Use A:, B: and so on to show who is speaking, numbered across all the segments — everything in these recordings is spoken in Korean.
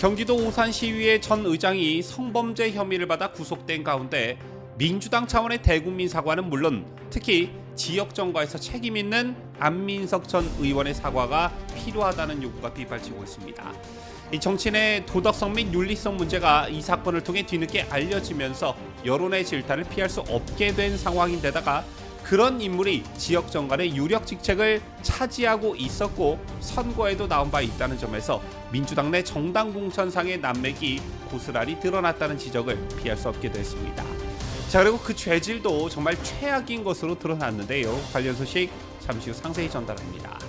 A: 경기도 오산시의회 전 의장이 성범죄 혐의를 받아 구속된 가운데 민주당 차원의 대국민 사과는 물론 특히 지역 정과에서 책임 있는 안민석 전 의원의 사과가 필요하다는 요구가 빗발치고 있습니다. 이 정치인의 도덕성 및 윤리성 문제가 이 사건을 통해 뒤늦게 알려지면서 여론의 질타를 피할 수 없게 된 상황인데다가 그런 인물이 지역 정관의 유력 직책을 차지하고 있었고 선거에도 나온 바 있다는 점에서 민주당 내 정당 공천상의 난맥이 고스란히 드러났다는 지적을 피할 수 없게 됐습니다. 자, 그리고 그 죄질도 정말 최악인 것으로 드러났는데요. 관련 소식 잠시 후 상세히 전달합니다.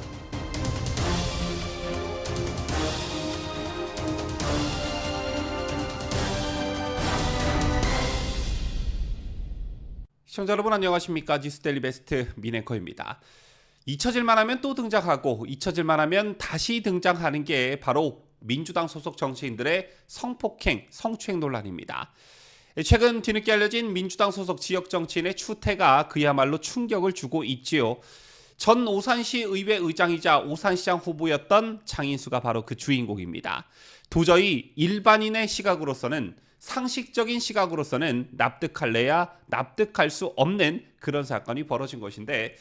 A: 시청자 여러분 안녕하십니까? 뉴스데일리 베스트 민앵커입니다. 잊혀질만 하면 또 등장하고 잊혀질만 하면 다시 등장하는 게 바로 민주당 소속 정치인들의 성폭행, 성추행 논란입니다. 최근 뒤늦게 알려진 민주당 소속 지역 정치인의 추태가 그야말로 충격을 주고 있지요. 전 오산시 의회 의장이자 오산시장 후보였던 장인수가 바로 그 주인공입니다. 도저히 일반인의 시각으로서는 상식적인 시각으로서는 납득할래야 납득할 수 없는 그런 사건이 벌어진 것인데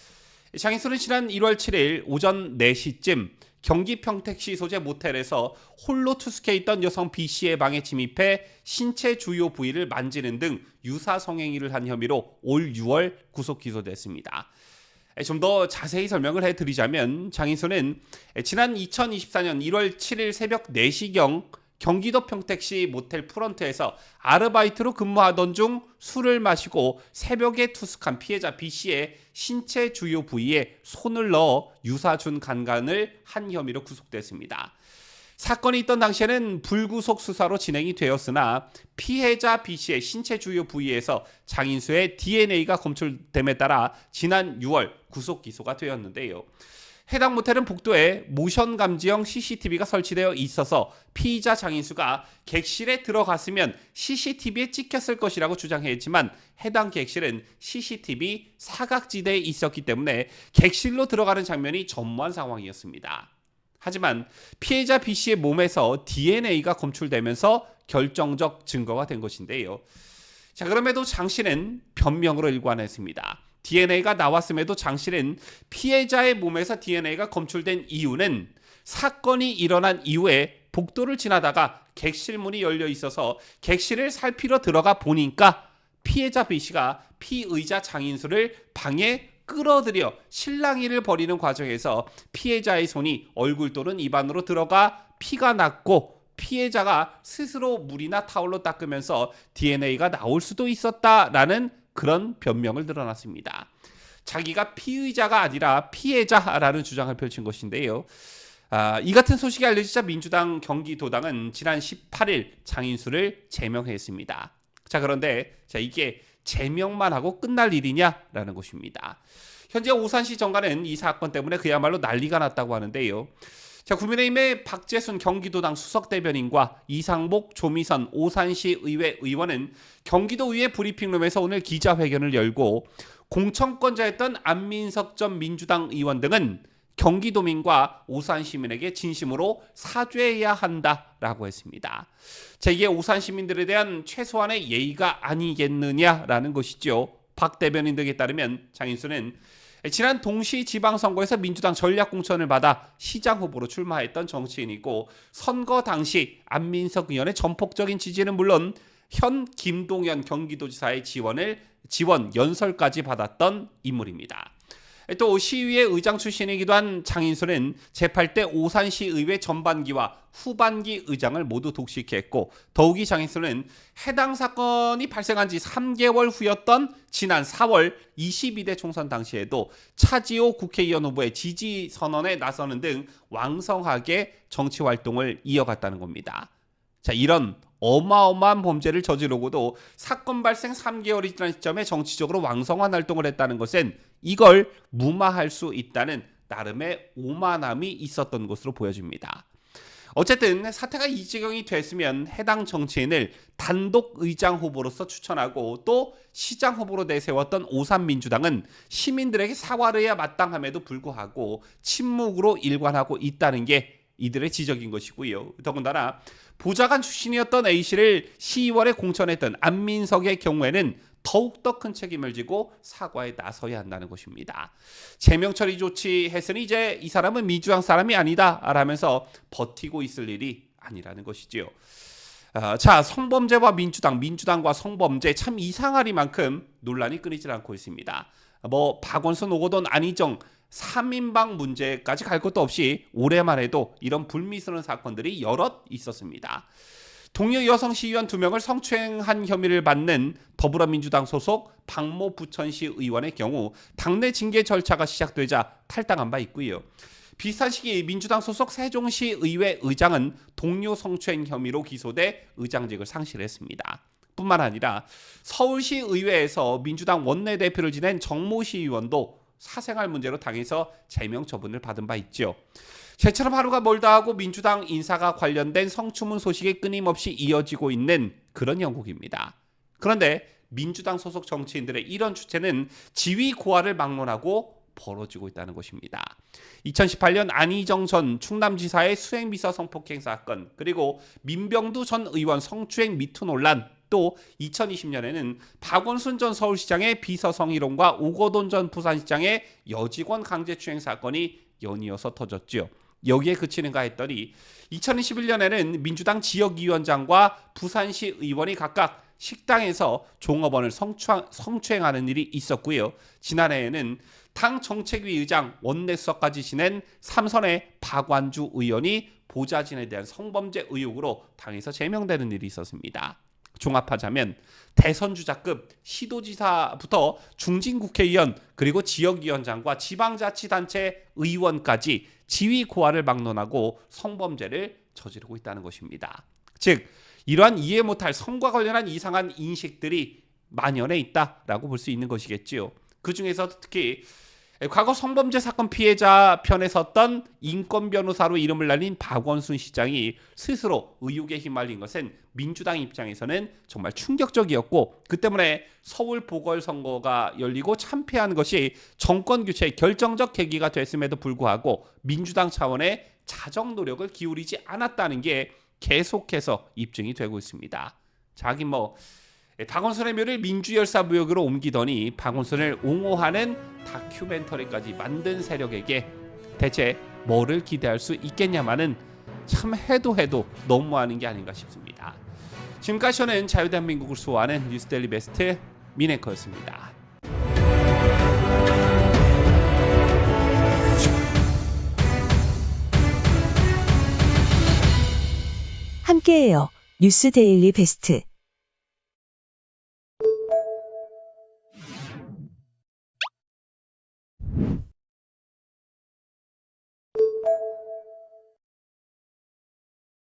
A: 장인수는 지난 1월 7일 오전 4시쯤 경기 평택시 소재 모텔에서 홀로 투숙해 있던 여성 B씨의 방에 침입해 신체 주요 부위를 만지는 등 유사 성행위를 한 혐의로 올 6월 구속 기소됐습니다. 좀 더 자세히 설명을 해드리자면 장인수는 지난 2024년 1월 7일 새벽 4시경 경기도 평택시 모텔 프런트에서 아르바이트로 근무하던 중 술을 마시고 새벽에 투숙한 피해자 B씨의 신체 주요 부위에 손을 넣어 유사준 강간을 한 혐의로 구속됐습니다. 사건이 있던 당시에는 불구속 수사로 진행이 되었으나 피해자 B씨의 신체 주요 부위에서 장인수의 DNA가 검출됨에 따라 지난 6월 구속 기소가 되었는데요. 해당 모텔은 복도에 모션 감지형 CCTV가 설치되어 있어서 피의자 장인수가 객실에 들어갔으면 CCTV에 찍혔을 것이라고 주장했지만 해당 객실은 CCTV 사각지대에 있었기 때문에 객실로 들어가는 장면이 전무한 상황이었습니다. 하지만 피해자 B씨의 몸에서 DNA가 검출되면서 결정적 증거가 된 것인데요. 자, 그럼에도 장 씨는 변명으로 일관했습니다. DNA가 나왔음에도 장 씨는 피해자의 몸에서 DNA가 검출된 이유는 사건이 일어난 이후에 복도를 지나다가 객실 문이 열려 있어서 객실을 살피러 들어가 보니까 피해자 B씨가 피의자 장인수를 방에 끌어들여 실랑이를 벌이는 과정에서 피해자의 손이 얼굴 또는 입안으로 들어가 피가 났고 피해자가 스스로 물이나 타올로 닦으면서 DNA가 나올 수도 있었다라는 그런 변명을 늘어났습니다. 자기가 피의자가 아니라 피해자라는 주장을 펼친 것인데요. 이 같은 소식이 알려지자 민주당 경기도당은 지난 18일 장인수를 제명했습니다. 자, 그런데 이게 제명만 하고 끝날 일이냐라는 것입니다. 현재 오산시 정가는 이 사건 때문에 그야말로 난리가 났다고 하는데요. 자, 국민의힘의 박재순 경기도당 수석대변인과 이상복 조미선 오산시 의회 의원은 경기도의회 브리핑룸에서 오늘 기자회견을 열고 공천권자였던 안민석 전 민주당 의원 등은 경기도민과 오산시민에게 진심으로 사죄해야 한다라고 했습니다. 자, 이게 오산시민들에 대한 최소한의 예의가 아니겠느냐라는 것이죠. 박 대변인 등에 따르면 장인수는 지난 동시 지방선거에서 민주당 전략공천을 받아 시장 후보로 출마했던 정치인이고 선거 당시 안민석 의원의 전폭적인 지지는 물론 현 김동연 경기도지사의 지원 연설까지 받았던 인물입니다. 또 시의회 의장 출신이기도 한 장인수는 제8대 오산시 의회 전반기와 후반기 의장을 모두 독식했고 더욱이 장인수는 해당 사건이 발생한 지 3개월 후였던 지난 4월 22대 총선 당시에도 차지호 국회의원 후보의 지지 선언에 나서는 등 왕성하게 정치 활동을 이어갔다는 겁니다. 자, 이런 어마어마한 범죄를 저지르고도 사건 발생 3개월이 지난 시점에 정치적으로 왕성한 활동을 했다는 것은 이걸 무마할 수 있다는 나름의 오만함이 있었던 것으로 보여집니다. 어쨌든 사태가 이 지경이 됐으면 해당 정치인을 단독 의장 후보로서 추천하고 또 시장 후보로 내세웠던 오산민주당은 시민들에게 사과를 해야 마땅함에도 불구하고 침묵으로 일관하고 있다는 게 이들의 지적인 것이고요. 더군다나 보좌관 출신이었던 A씨를 시의원에 공천했던 안민석의 경우에는 더욱더 큰 책임을 지고 사과에 나서야 한다는 것입니다. 제명 처리 조치했으니 이제 이 사람은 민주당 사람이 아니다 라면서 버티고 있을 일이 아니라는 것이지요. 자, 성범죄와 민주당과 성범죄 참 이상하리만큼 논란이 끊이질 않고 있습니다. 박원순, 오거돈, 안희정 3인방 문제까지 갈 것도 없이 올해만 해도 이런 불미스러운 사건들이 여럿 있었습니다. 동료 여성 시의원 2명을 성추행한 혐의를 받는 더불어민주당 소속 박모 부천시 의원의 경우 당내 징계 절차가 시작되자 탈당한 바 있고요. 비슷한 시기 민주당 소속 세종시 의회 의장은 동료 성추행 혐의로 기소돼 의장직을 상실했습니다. 뿐만 아니라 서울시 의회에서 민주당 원내대표를 지낸 정모 시의원도 사생활 문제로 당에서 제명 처분을 받은 바 있죠. 새처럼 하루가 멀다 하고 민주당 인사가 관련된 성추문 소식이 끊임없이 이어지고 있는 그런 영국입니다. 그런데 민주당 소속 정치인들의 이런 추세는 지위 고하를 막론하고 벌어지고 있다는 것입니다. 2018년 안희정 전 충남지사의 수행비서 성폭행 사건, 그리고 민병두 전 의원 성추행 미투 논란, 또 2020년에는 박원순 전 서울시장의 비서 성희롱과 오거돈 전 부산시장의 여직원 강제추행 사건이 연이어서 터졌죠. 여기에 그치는가 했더니 2021년에는 민주당 지역위원장과 부산시 의원이 각각 식당에서 종업원을 성추행하는 일이 있었고요. 지난해에는 당 정책위 의장 원내수석까지 지낸 삼선의 박완주 의원이 보좌진에 대한 성범죄 의혹으로 당에서 제명되는 일이 있었습니다. 종합하자면 대선주자급 시도지사부터 중진국회의원, 그리고 지역위원장과 지방자치단체 의원까지 지위 고하를 막론하고 성범죄를 저지르고 있다는 것입니다. 즉 이러한 이해 못할 성과 관련한 이상한 인식들이 만연해 있다라고 볼 수 있는 것이겠지요. 그 중에서 특히 과거 성범죄 사건 피해자 편에 섰던 인권 변호사로 이름을 날린 박원순 시장이 스스로 의혹에 휘말린 것은 민주당 입장에서는 정말 충격적이었고, 그 때문에 서울 보궐선거가 열리고 참패한 것이 정권 교체의 결정적 계기가 됐음에도 불구하고 민주당 차원의 자정 노력을 기울이지 않았다는 게 계속해서 입증이 되고 있습니다. 자기 박원순의 묘를 민주열사무역으로 옮기더니 박원순을 옹호하는 다큐멘터리까지 만든 세력에게 대체 뭐를 기대할 수 있겠냐마는 참 해도 너무하는 게 아닌가 싶습니다. 지금까지 저는 자유대한민국을 수호하는 뉴스데일리 베스트 민앵커였습니다.
B: 함께해요. 뉴스데일리 베스트.